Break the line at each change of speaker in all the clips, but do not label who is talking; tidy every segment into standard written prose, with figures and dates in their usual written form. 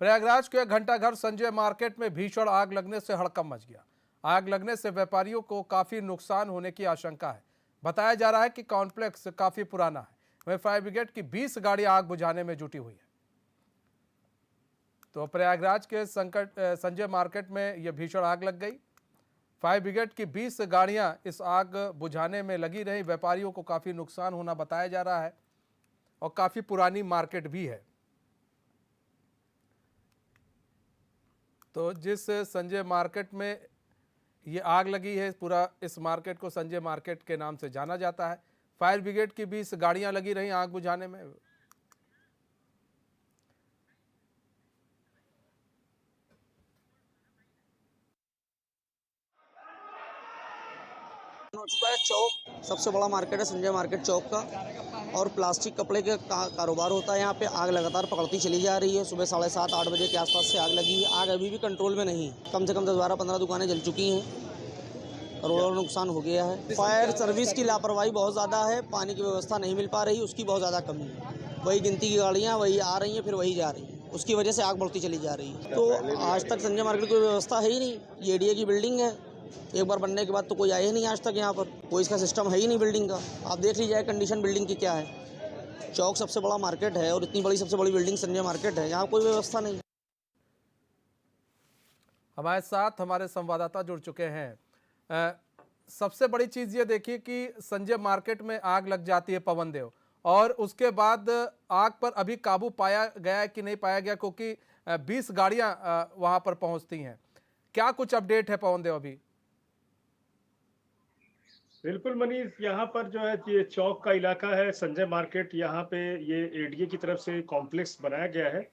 प्रयागराज के घंटाघर संजय मार्केट में भीषण आग लगने से हड़कंप मच गया। आग लगने से व्यापारियों को काफी नुकसान होने की आशंका है। बताया जा रहा है कि कॉम्प्लेक्स काफी पुराना है। वहीं फायर ब्रिगेड की 20 गाड़ियां आग बुझाने में जुटी हुई है। तो प्रयागराज के संजय मार्केट में यह भीषण आग लग गई। फायर ब्रिगेड की 20 गाड़ियां इस आग बुझाने में लगी रही। व्यापारियों को काफी नुकसान होना बताया जा रहा है और काफी पुरानी मार्केट भी है। तो जिस संजय मार्केट में ये आग लगी है, पूरा इस मार्केट को संजय मार्केट के नाम से जाना जाता है। फायर ब्रिगेड की 20 गाड़ियां लगी रही आग बुझाने में।
हो चुका है। चौक सबसे बड़ा मार्केट है संजय मार्केट चौक का, और प्लास्टिक कपड़े के कारोबार होता है यहाँ पे। आग लगातार पकड़ती चली जा रही है। सुबह 7:30-8 बजे के आसपास से आग लगी है। आग अभी भी कंट्रोल में नहीं है। कम से कम 10-12-15 दुकानें जल चुकी हैं। करोड़ों नुकसान हो गया है। फायर सर्विस की लापरवाही बहुत ज़्यादा है। पानी की व्यवस्था नहीं मिल पा रही, उसकी बहुत ज़्यादा कमी है। वही गिनती की गाड़ियाँ वही आ रही हैं, फिर वही जा रही हैं। उसकी वजह से आग बढ़ती चली जा रही है। तो आज तक संजय मार्केट की व्यवस्था है ही नहीं। ये एडीए की बिल्डिंग है। एक बार बनने के बाद तो कोई आया ही नहीं आज तक यहाँ पर। कोई इसका सिस्टम है ही नहीं बिल्डिंग का। आप देख लीजिए कंडीशन बिल्डिंग की क्या है। चौक सबसे बड़ा मार्केट है और इतनी बड़ी सबसे बड़ी बिल्डिंग संजय मार्केट है, यहाँ कोई व्यवस्था नहीं।
हमारे साथ हमारे संवाददाता जुड़ चुके हैं। सबसे बड़ी चीज ये देखिए कि संजय मार्केट में आग लग जाती है पवन देव, और उसके बाद आग पर अभी काबू पाया गया है कि नहीं पाया गया, क्योंकि 20 गाड़ियां वहां पर पहुंचती हैं। क्या कुछ अपडेट है पवन देव अभी?
बिल्कुल मनीष, यहाँ पर जो है ये चौक का इलाका है संजय मार्केट। यहाँ पे ये एडीए की तरफ से कॉम्प्लेक्स बनाया गया है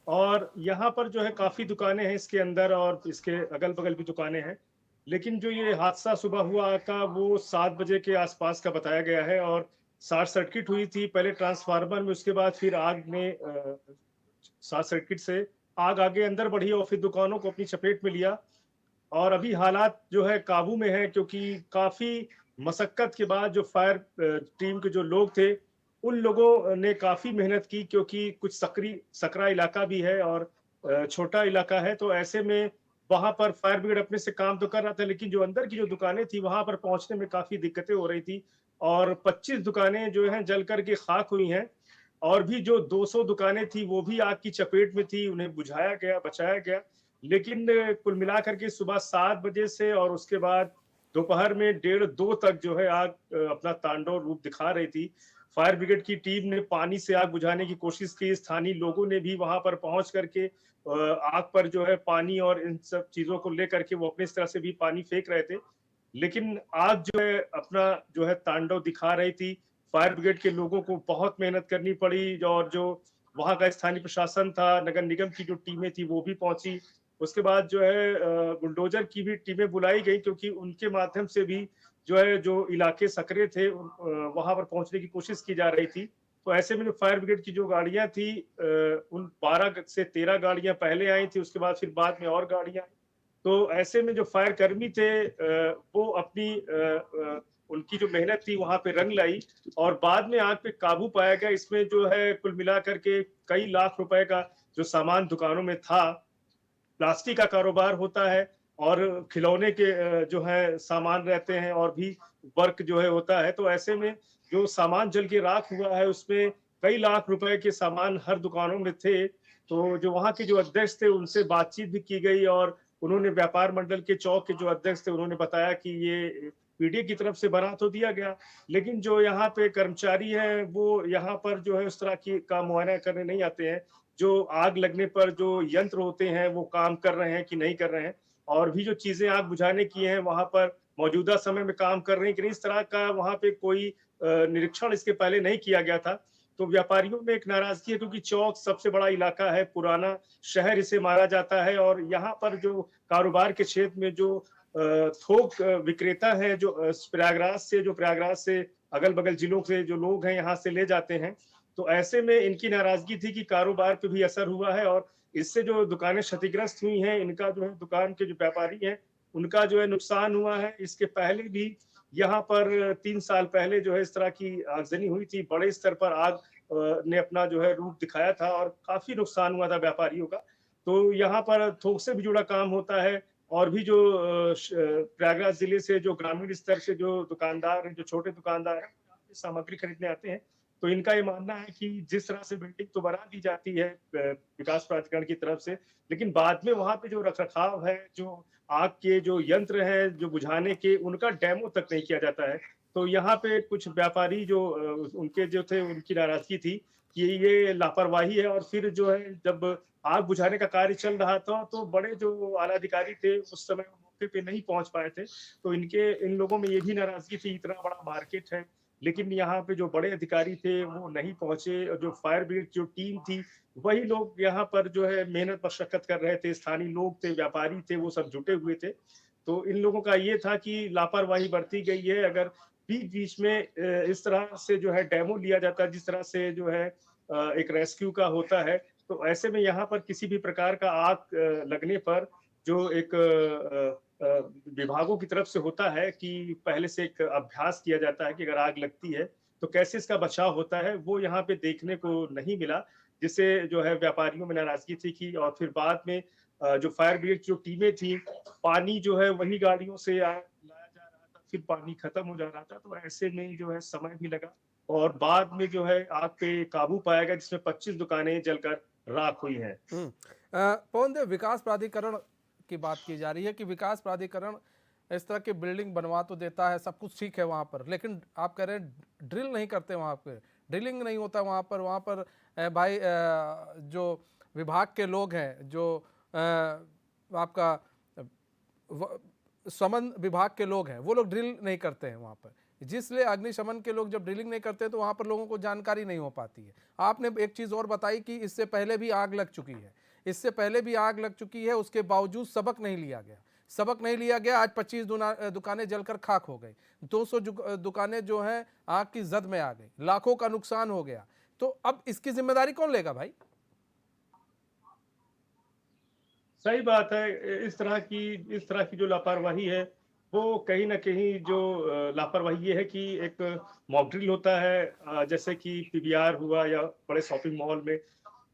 और यहाँ पर जो है काफी दुकानें हैं इसके अंदर और इसके अगल बगल भी दुकानें हैं। लेकिन जो ये हादसा सुबह हुआ था वो 7 बजे के आसपास का बताया गया है और शॉर्ट सर्किट हुई थी पहले ट्रांसफार्मर में, उसके बाद फिर आग ने शॉर्ट सर्किट से आग आगे अंदर बढ़ी और फिर दुकानों को अपनी चपेट में लिया। और अभी हालात जो है काबू में है, क्योंकि काफी मशक्कत के बाद जो फायर टीम के जो लोग थे उन लोगों ने काफी मेहनत की, क्योंकि कुछ सकरा इलाका भी है और छोटा इलाका है। तो ऐसे में वहां पर फायर ब्रिगेड अपने से काम तो कर रहा था, लेकिन जो अंदर की जो दुकानें थी वहां पर पहुंचने में काफी दिक्कतें हो रही थी और 25 दुकानें जो हैं जल करके खाक हुई हैं और भी जो 200 दुकानें थी वो भी आग की चपेट में थी। उन्हें बुझाया गया, बचाया गया, लेकिन कुल मिलाकर के सुबह 7 बजे से और उसके बाद दोपहर में 1:30-2 तक जो है आग अपना तांडव रूप दिखा रही थी। फायर ब्रिगेड की टीम ने पानी से आग बुझाने की कोशिश की। स्थानीय लोगों ने भी वहां पर पहुंच करके आग पर जो है पानी और इन सब चीजों को लेकर के वो अपनी तरह से भी पानी फेंक रहे थे, लेकिन आग जो है अपना जो है तांडव दिखा रही थी। फायर ब्रिगेड के लोगों को बहुत मेहनत करनी पड़ी और जो वहां का स्थानीय प्रशासन था, नगर निगम की जो टीमें थी वो भी पहुंची। उसके बाद जो है बुलडोजर की भी टीमें बुलाई गई, क्योंकि उनके माध्यम से भी जो है जो इलाके सकरे थे वहां पर पहुंचने की कोशिश की जा रही थी। तो ऐसे में जो फायर ब्रिगेड की जो गाड़ियां थी उन 12 से 13 गाड़ियां पहले आई थी, उसके बाद फिर बाद में और गाड़ियां। तो ऐसे में जो फायर कर्मी थे वो अपनी उनकी जो मेहनत थी वहां पे रंग लाई और बाद में आग पे काबू पाया गया। इसमें जो है कुल मिलाकर के कई लाख रुपए का जो सामान दुकानों में था। प्लास्टिक का कारोबार होता है और खिलौने के जो है सामान रहते हैं और भी वर्क जो है होता है। तो ऐसे में जो सामान जल के राख हुआ है उसमें कई लाख रुपए के सामान हर दुकानों में थे। तो जो वहां के जो अध्यक्ष थे उनसे बातचीत भी की गई और उन्होंने व्यापार मंडल के चौक के जो अध्यक्ष थे उन्होंने बताया कि ये पीडीए की तरफ से बना तो दिया गया, लेकिन जो यहाँ पे कर्मचारी हैं वो यहाँ पर जो है उस तरह की का मुआयना करने नहीं आते हैं। जो आग लगने पर जो यंत्र होते हैं वो काम कर रहे हैं कि नहीं कर रहे हैं, और भी जो चीजें आग बुझाने की हैं वहां पर मौजूदा समय में काम कर रही हैं कि नहीं, इस तरह का वहां पे कोई निरीक्षण इसके पहले नहीं किया गया था। तो व्यापारियों में एक नाराजगी है, क्योंकि चौक सबसे बड़ा इलाका है, पुराना शहर इसे माना जाता है और यहाँ पर जो कारोबार के क्षेत्र में जो थोक विक्रेता है जो प्रयागराज से अगल बगल जिलों से जो लोग हैं यहाँ से ले जाते हैं। तो ऐसे में इनकी नाराजगी थी कि कारोबार पे भी असर हुआ है और इससे जो दुकानें क्षतिग्रस्त हुई हैं, इनका जो है दुकान के जो व्यापारी हैं उनका जो है नुकसान हुआ है। इसके पहले भी यहाँ पर 3 साल पहले जो है इस तरह की आगजनी हुई थी, बड़े स्तर पर आग ने अपना जो है रूप दिखाया था और काफी नुकसान हुआ था व्यापारियों का। तो यहाँ पर थोक से भी जुड़ा काम होता है और भी जो प्रयागराज जिले से जो ग्रामीण स्तर से जो दुकानदार हैं, जो छोटे दुकानदार हैं, वो यहाँ पे सामग्री खरीदने आते हैं। तो इनका ये मानना है कि जिस तरह से बिल्डिंग तो बना दी जाती है विकास प्राधिकरण की तरफ से, लेकिन बाद में वहाँ पे जो रख-रखाव है, जो आग के जो यंत्र हैं, जो बुझाने के, उनका डेमो तक नहीं किया जाता है। तो यहाँ पे कुछ व्यापारी जो उनके जो थे, उनकी नाराज़गी थी कि ये लापरवाही है और फिर जो है जब आग बुझाने का कार्य चल रहा था, तो बड़े जो आला अधिकारी थे, उस समय वो मौके पे नहीं पहुँच पाए थे। तो इन लोगों में ये भी नाराज़गी थी, इतना बड़ा मार्केट है, लेकिन यहाँ पे जो बड़े अधिकारी थे, वो नहीं पहुँचे और जो फायर ब्रिगेड जो टीम थी, वही लोग यहाँ पर जो है मेहनत मशक्कत कर रहे थे, स्थानीय लोग थे, व्यापारी थे, वो सब जुटे हुए थे। तो इन लोगों का ये था कि लापरवाही बरती गई है, अगर बीच-बीच में इस तरह से जो है डेमो लिया जाता है, जिस तरह से जो है एक रेस्क्यू का होता है, तो ऐसे में यहाँ पर किसी भी प्रकार का आग लगने पर जो एक विभागों की तरफ से होता है कि पहले से एक अभ्यास किया जाता है कि अगर आग लगती है, तो कैसे इसका बचाव होता है, वो यहाँ पे देखने को नहीं मिला, जिससे जो है व्यापारियों में नाराज़गी थी कि और फिर बाद में जो फायर ब्रिगेड जो टीमें थी, पानी जो है वही गाड़ियों से लाया जा रहा था, फिर पानी खत्म हो जा रहा था, तो ऐसे में जो है समय भी लगा और बाद में जो है आग पे काबू पाया गया, जिसमें 25 दुकानें जलकर राख हुई हैं।
पवन देव, विकास प्राधिकरण की बात की जा रही है कि विकास प्राधिकरण इस तरह की बिल्डिंग बनवा तो देता है, सब कुछ ठीक है वहाँ पर, लेकिन आप कह रहे हैं ड्रिल नहीं करते वहाँ पे, ड्रिलिंग नहीं होता वहाँ पर भाई जो विभाग के लोग हैं, जो आपका शमन विभाग के लोग हैं, वो लोग ड्रिल नहीं करते हैं वहाँ पर, जिसलिए अग्निशमन के लोग जब ड्रिलिंग नहीं करते तो वहाँ पर लोगों को जानकारी नहीं हो पाती है। आपने एक चीज़ और बताई कि इससे पहले भी आग लग चुकी है, इससे पहले भी आग लग चुकी है, उसके बावजूद सबक नहीं लिया गया, सबक नहीं लिया गया। आज 25 दुकानें जलकर खाक हो गई, 200 दुकानें जो हैं आग की जद में आ गई, लाखों का नुकसान हो गया। तो अब इसकी जिम्मेदारी कौन लेगा भाई?
सही बात है। इस तरह की जो लापरवाही है, वो कहीं न कहीं जो लापरवाही ये है कि एक मॉक ड्रिल होता है जैसे कि पीवीआर हुआ या बड़े शॉपिंग मॉल में,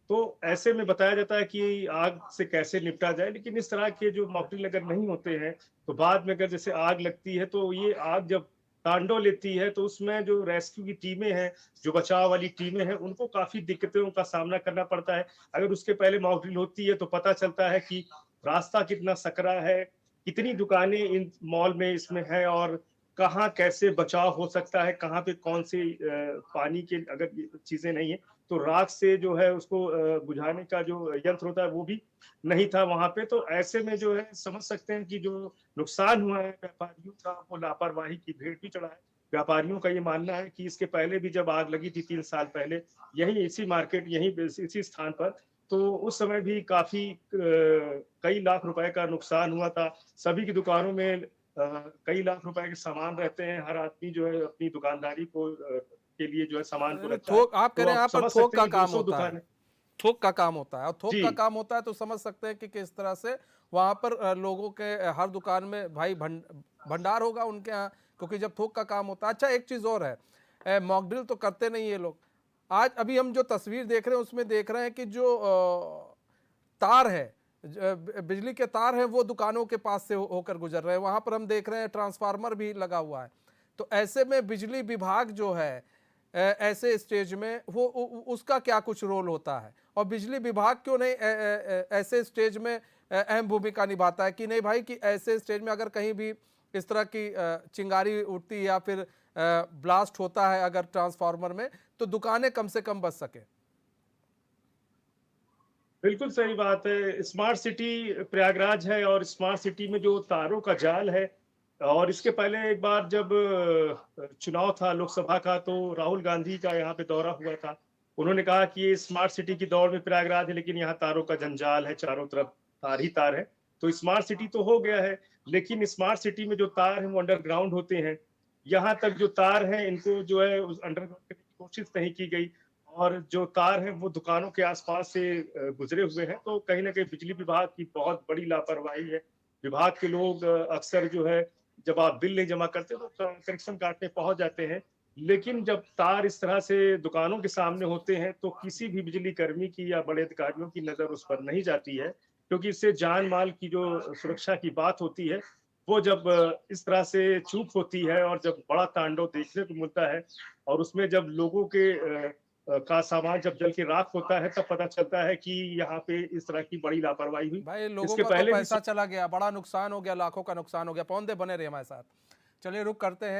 तो ऐसे में बताया जाता है कि आग से कैसे निपटा जाए, लेकिन इस तरह के जो मॉक ड्रिल अगर नहीं होते हैं, तो बाद में अगर जैसे आग लगती है, तो ये आग जब तांडव लेती है, तो उसमें जो रेस्क्यू की टीमें हैं, जो बचाव वाली टीमें हैं, उनको काफ़ी दिक्कतों का सामना करना पड़ता है। अगर उसके पहले मॉक ड्रिल होती है, तो पता चलता है कि रास्ता कितना सकरा है, कितनी दुकानें इन मॉल में इसमें हैं और कहाँ कैसे बचाव हो सकता है, कहाँ पे कौन सी पानी के अगर चीज़ें नहीं है, तो राख से जो है उसको बुझाने का जो यंत्र होता है वो भी नहीं था वहाँ पे। तो ऐसे में जो है समझ सकते हैं कि जो नुकसान हुआ है व्यापारियों का, वो लापरवाही की भेंट भी चढ़ा है। व्यापारियों का ये मानना है कि इसके पहले भी जब आग लगी थी 3 साल पहले, यहीं इसी मार्केट यहीं पे इसी स्थान पर, तो उस समय भी काफ़ी कई लाख रुपए का नुकसान हुआ था। सभी की दुकानों में कई लाख रुपए के सामान रहते हैं, हर आदमी जो है अपनी दुकानदारी को के लिए जो है सामान को रखता है।
थोक, आप कह
तो
रहे हैं
आप
यहाँ पर
समझ
थोक
सकते
का
हैं कि
काम
200
होता है,
दुकानें
थोक का काम होता है, और थोक
जी,
का काम होता है तो समझ सकते हैं कि किस तरह से वहाँ पर लोगों के हर दुकान में भाई भंडार होगा उनके यहाँ, क्योंकि जब थोक का काम होता है। अच्छा, एक चीज़ और है, मॉक ड्रिल तो करते नहीं ये लोग। आज अभी हम जो तस्वीर देख रहे हैं उसमें देख रहे हैं कि जो तार है, बिजली के तार हैं, वो दुकानों के पास से होकर गुजर रहे हैं। वहाँ पर हम देख रहे हैं ट्रांसफार्मर भी लगा हुआ है। तो ऐसे में बिजली विभाग जो है ऐसे स्टेज में वो उसका क्या कुछ रोल होता है, और बिजली विभाग क्यों नहीं ऐसे स्टेज में अहम भूमिका निभाता है कि नहीं भाई, कि ऐसे स्टेज में अगर कहीं भी इस तरह की चिंगारी उठती या फिर ब्लास्ट होता है अगर ट्रांसफार्मर में, तो दुकानें कम से कम बच सके।
बिल्कुल सही बात है। स्मार्ट सिटी प्रयागराज है और स्मार्ट सिटी में जो तारों का जाल है और इसके पहले एक बार जब चुनाव था लोकसभा का, तो राहुल गांधी का यहाँ पे दौरा हुआ था। उन्होंने कहा कि ये स्मार्ट सिटी की दौड़ में प्रयागराज है, लेकिन यहाँ तारों का जंजाल है, चारों तरफ तार ही तार है। तो स्मार्ट सिटी तो हो गया है, लेकिन स्मार्ट सिटी में जो तार हैं वो अंडरग्राउंड होते हैं। यहाँ तक जो तार हैं इनको जो है उस अंडरग्राउंड करने की कोशिश नहीं की गई और जो तार हैं वो दुकानों के आसपास से गुजरे हुए हैं। तो कहीं न कहीं बिजली विभाग की बहुत बड़ी लापरवाही है। विभाग के लोग अक्सर जो है जब आप बिल नहीं जमा करते तो कनेक्शन काटने पहुँच जाते हैं। लेकिन जब तार इस तरह से दुकानों के सामने होते हैं तो किसी भी बिजली कर्मी की या बड़े अधिकारियों की नज़र उस पर नहीं जाती है, क्योंकि इससे जान-माल की जो सुरक्षा की बात होती है, वो जब इस तरह से चूक होती है और जब बड़ा तांडव देखने को मिलता है और उसमें जब लोगों के का सामान जब जल के राख होता है, तब पता चलता है कि यहाँ पे इस तरह की बड़ी लापरवाही हुई।
भाई लोगों
इसके
का तो
पहले भी
पैसा चला गया, बड़ा नुकसान हो गया, लाखों का नुकसान हो गया। पौंदे बने रहे हमारे साथ। चलिए रुक करते हैं।